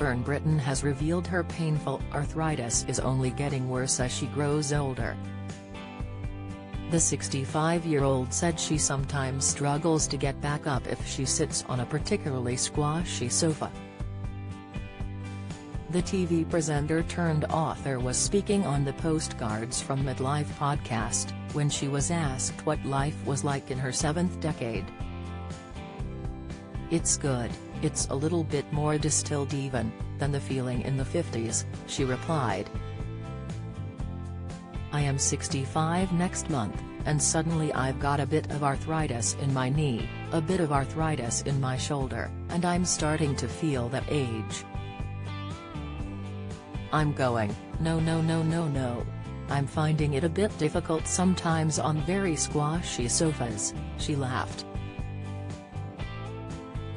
Fern Britton has revealed her painful arthritis is only getting worse as she grows older. The 65-year-old said she sometimes struggles to get back up if she sits on a particularly squashy sofa. The TV presenter turned author was speaking on the Postcards from Midlife podcast, when she was asked what life was like in her 7th decade. "It's good, it's a little bit more distilled even, than the feeling in the 50s, she replied. "I am 65 next month, and suddenly I've got a bit of arthritis in my knee, a bit of arthritis in my shoulder, and I'm starting to feel that age. I'm going, no. I'm finding it a bit difficult sometimes on very squashy sofas," she laughed.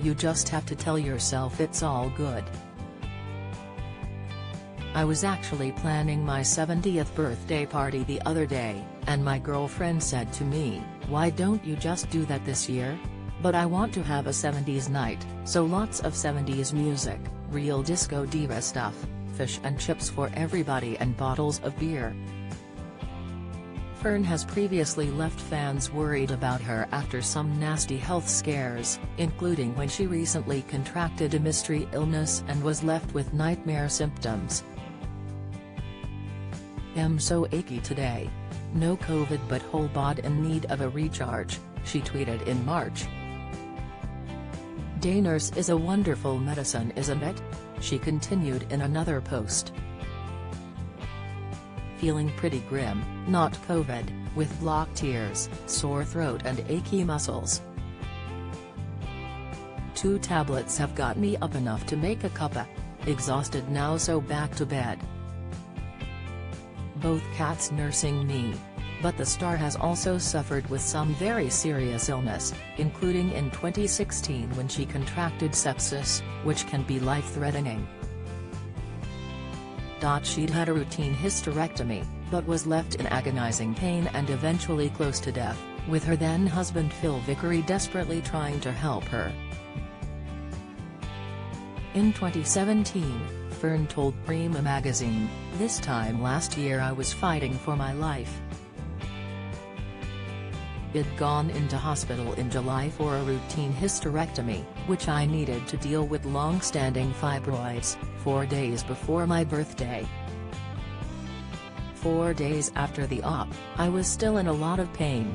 "You just have to tell yourself it's all good. I was actually planning my 70th birthday party the other day, and my girlfriend said to me, 'Why don't you just do that this year? But I want to have a 70s night, so lots of 70s music, real disco diva stuff, fish and chips for everybody and bottles of beer.'" Fern has previously left fans worried about her after some nasty health scares, including when she recently contracted a mystery illness and was left with nightmare symptoms. "I'm so achy today. No COVID but whole bod in need of a recharge," she tweeted in March. "Day nurse is a wonderful medicine, isn't it?" she continued in another post. "Feeling pretty grim, not COVID, with blocked ears, sore throat and achy muscles. 2 tablets have got me up enough to make a cuppa. Exhausted now, so back to bed." Both cats nursing me. But the star has also suffered with some very serious illness, including in 2016 when she contracted sepsis, which can be life-threatening. She'd had a routine hysterectomy, but was left in agonizing pain and eventually close to death, with her then-husband Phil Vickery desperately trying to help her. In 2017, Fern told Prima magazine, "This time last year I was fighting for my life. I'd gone into hospital in July for a routine hysterectomy, which I needed to deal with long-standing fibroids, 4 days before my birthday. 4 days after the op, I was still in a lot of pain.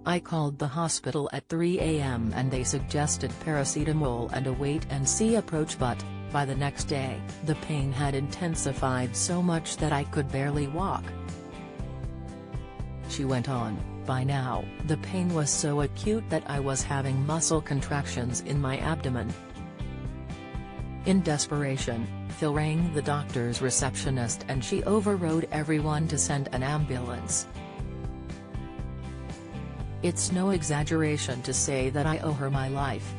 I called the hospital at 3 a.m. and they suggested paracetamol and a wait-and-see approach, but, by the next day, the pain had intensified so much that I could barely walk." She went on, "By now, the pain was so acute that I was having muscle contractions in my abdomen." In desperation, Phil rang the doctor's receptionist and she overrode everyone to send an ambulance. "It's no exaggeration to say that I owe her my life."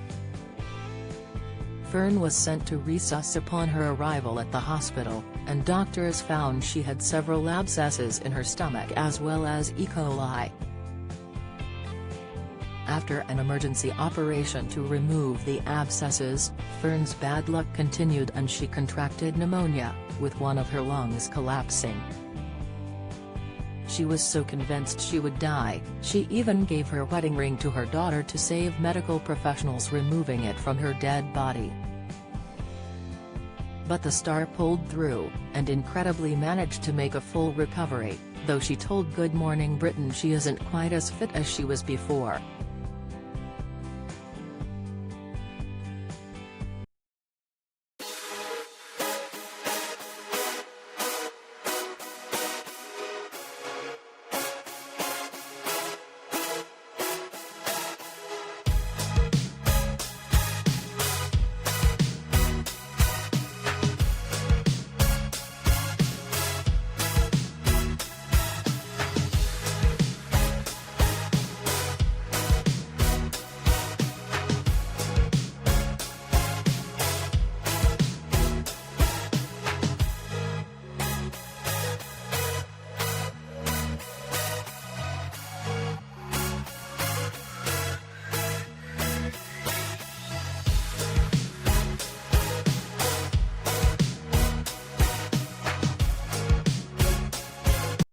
Fern was sent to resus upon her arrival at the hospital, and doctors found she had several abscesses in her stomach as well as E. coli. After an emergency operation to remove the abscesses, Fern's bad luck continued and she contracted pneumonia, with one of her lungs collapsing. She was so convinced she would die, she even gave her wedding ring to her daughter to save medical professionals removing it from her dead body. But the star pulled through, and incredibly managed to make a full recovery, though she told Good Morning Britain she isn't quite as fit as she was before.